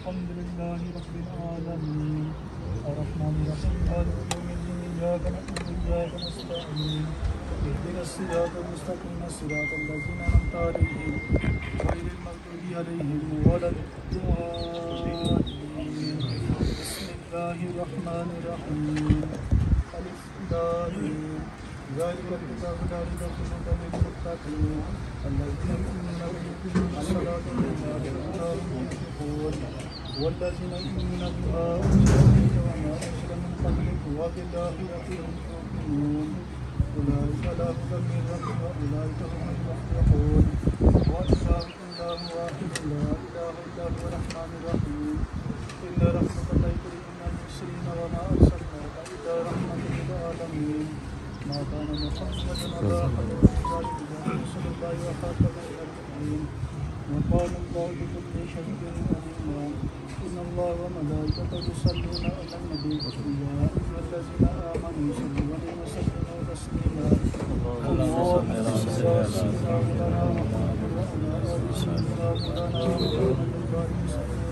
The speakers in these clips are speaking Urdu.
الحمد لله رب العالمين الرحمن الرحيم مالك يوم الدين إياك نعبد وإياك نستعين اهدنا الصراط المستقيم صراط الذين أنعمت عليهم غير المغضوب عليهم ولا الضالين بسم الله الرحمن الرحيم ألف لام ميم ذلك الكتاب لا ريب فيه هدى للمتقين الذين يؤمنون ويقيمون الصلاة ومما رزقناهم ينفقون والذين يؤمنون بما أنزل إليك وما أنزل من قبلك وبالآخرة هم يوقنون أولئك على هدى من ربهم وأولئك هم المفلحون وإله الله واحد لا إله إلا هو الرحمن الرحيم إن رحمة الله قريب من المحسنين وما أرسلناك إلا رحمة للعالمين ما كان محمد أبا أحد من رجال رسول الله وخاتم النبيين وقال الله بكل شيء عليم إن الله وملائكته يصلون على النبي يا أيها الذين آمنوا صلوا عليه وسلموا تسليما اللهم صل على سيدنا مولانا محمد وعلى آل سيدنا مولانا محمد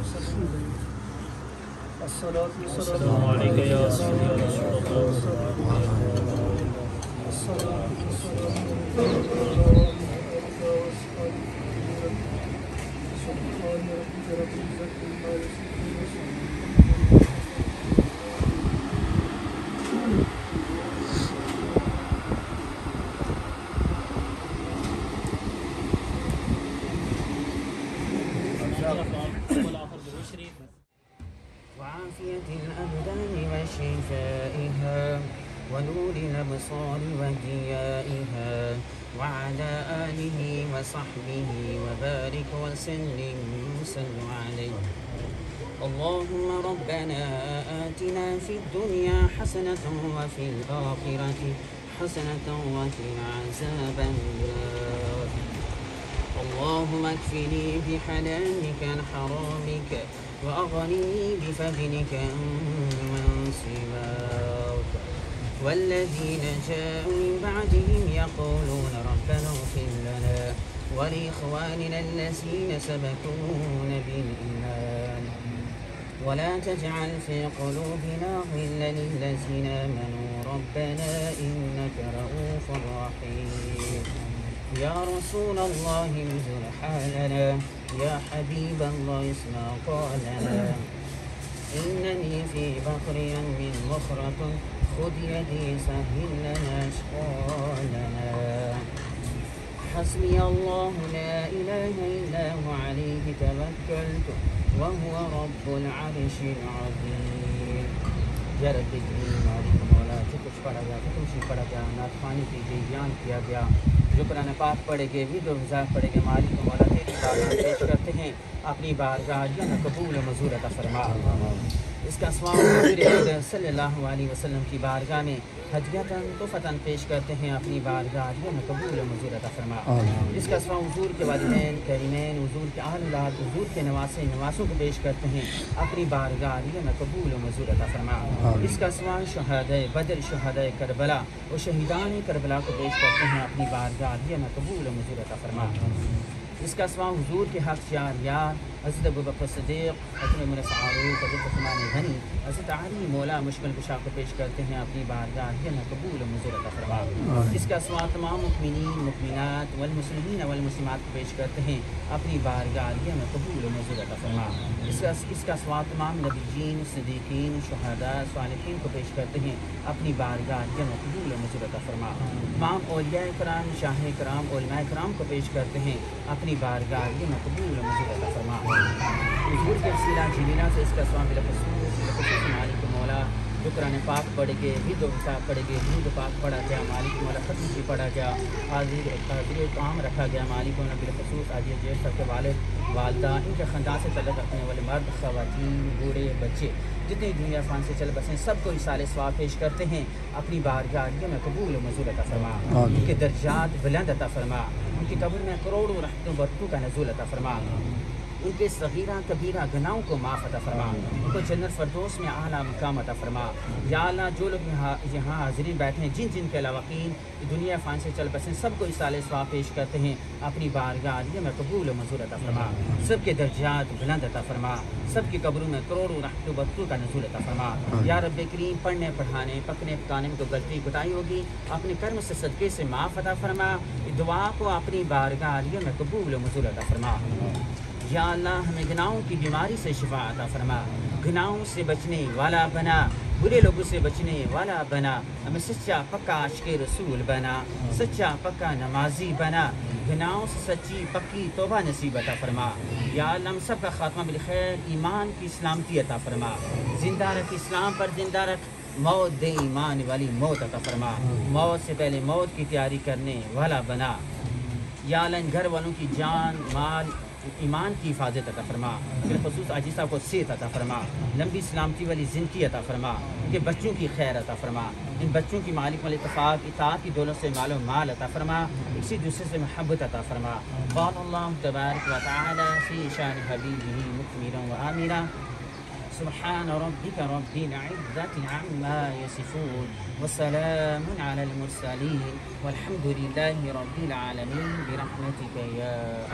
وسلم الصلاة والسلام عليك يا سيدي يا رسول الله الصلاة والسلام عليك سبحان ربك رب العزة عما يصفون وعافية الأبدان وشفائها ونور الأبصار وضيائها وعلى آله وصحبه وبارك وسلم صلوا عليه. اللهم ربنا آتنا في الدنيا حسنة وفي الآخرة حسنة وقنا عذاب النار. اللهم اكفني بحلالك عن حرامك وأغنني بفضلك عمن سواك. والذين جاءوا من بعدهم يقولون ربنا اغفر لنا ولإخواننا الذين سبقونا بالإيمان ولا تجعل في قلوبنا غلا للذين آمنوا ربنا إنك رؤوف رحيم. يا رسول الله انظر حالنا يا حبيب الله اسمع قولنا إنني في بقر من مخرة خذ يدي سهل لنا أشقالنا. حسبي الله لا إله إلا هو عليه توكلت وهو رب العرش العظيم. یا رب دین مالک مولا جو کچھ پڑھا گیا حکم سے پڑھا گیا ناطقانی کی گئی بیان کیا گیا جو قرآن پاک پڑھے گئے ویڈیو وضاحت پڑھے گئے مالک مولا تیری بارگاہ پیش کرتے ہیں اپنی بارگاہ یا قبول و منظور عطا فرما. اس کا ثواب حضور صلی اللہ علیہ وسلم کی بارگاہ میں ہدیتاً تحفتاً پیش کرتے ہیں اپنی بارگاہ یا قبول و منظور عطا فرما. اس کا ثواب حضور کے والدین کریمین حضور کے اہل اولاد حضور کے نواسوں کو پیش کرتے ہیں اپنی بارگاہ یا قبول و منظور عطا فرما. اس کا ثواب شہدائے بدر شہدائے کربلا و شہیدان کربلا کو پیش کرتے ہیں اپنی بارگاہ یا قبول و منظور عطا فرما. اس کا ثواب حضور کے حق یار حضرت ابوبکر صدیق حضرت عمر فاروق حضرت عثمان غنی حضرت علی مولا مشکل کشا کو پیش کرتے ہیں اپنی بارگاہ یا قبول و منظور عطا فرما. اس کا ثواب تمام مؤمنین مؤمنات والمسلمین والمسلمات کو پیش کرتے ہیں اپنی بارگاہ یا قبول و منظور عطا فرما. اس کا ثواب تمام نبیین صدیقین شہداء صالحین کو پیش کرتے ہیں اپنی بارگاہ یا قبول و منظور عطا فرما. تمام اولیاء کرام شاہ کرام علماء کرام کو پیش کرتے ہیں اپنی بارگاہ یا قبول و منظور عطا فرما. حضور کے وسیلہ جلیلہ سے اس کا ثواب بالخصوص مالک مولا جو قرآن پاک پڑھ کے ہند و حساب پڑھ کے ہند پاک پڑھا گیا مالک مولا ختم سے پڑھا گیا حاضر عام رکھا گیا مالک مولا بالخصوص آج جیسا سب کے والد والدہ ان کے خاندان سے تعلق رکھنے والے مرد خواتین بوڑھے بچے جتنے دنیا فان سے چل بسیں سب کو اصال ثواب پیش کرتے ہیں اپنی بارگاہ میں قبول و منظور عطا فرما ان کے درجات بلند عطا فرما ان کی قبر میں کروڑوں رحمتوں برکتوں کا نزول عطا فرما ان کے صغیرہ کبیرہ گناہوں کو معاف عطا فرما ان کو جنت فردوس میں اعلیٰ مقام عطا فرما یا اللہ جو لوگ یہاں حاضرین بیٹھے ہیں جن کے علاوقین دنیا فان سے چل بسیں سب کو اصال ثواب پیش کرتے ہیں اپنی بارگاہ عالیہ میں قبول و منظور عطا فرما سب کے درجات بلند عطا فرما سب کی قبروں میں کروڑوں رحمتوں برکتوں کا نزول عطا فرما یا رب کریم پڑھنے پڑھانے پکنے پکانے میں تو غلطی کوتاہی ہوگی اپنے کرم سے صدقے سے معاف عطا فرما دعا کو اپنی بارگاہ عالیہ میں قبول و منظور عطا فرما یا اللہ ہمیں گناہوں کی بیماری سے شفا عطا فرما گناہوں سے بچنے والا بنا برے لوگوں سے بچنے والا بنا ہمیں سچا پکا عاشق رسول بنا سچا پکا نمازی بنا گناہوں سے سچی پکی توبہ نصیب عطا فرما یا اللہ ہم سب کا خاتمہ بالخیر ایمان کی سلامتی عطا فرما زندہ رکھ اسلام پر زندہ رکھ موت دے ایمان والی موت عطا فرما موت سے پہلے موت کی تیاری کرنے والا بنا یا اللہ ان گھر والوں کی جان مال ایمان کی حفاظت عطا فرما بالخصوص عاجز صاحب کو صحت عطا فرما لمبی سلامتی والی زندگی عطا فرما ان کے بچوں کی خیر عطا فرما ان بچوں کی مالک والی اتفاق اطاعت کی دولت سے مال و مال عطا فرما اسی دوسرے سے محبت عطا فرما قال اللہ تبارک و تعالی فی شان حبیبہ مکملا و آمنا سبحان ربك رب العزة عما يصفون وسلام على المرسلين والحمد لله رب العالمين برحمتك يا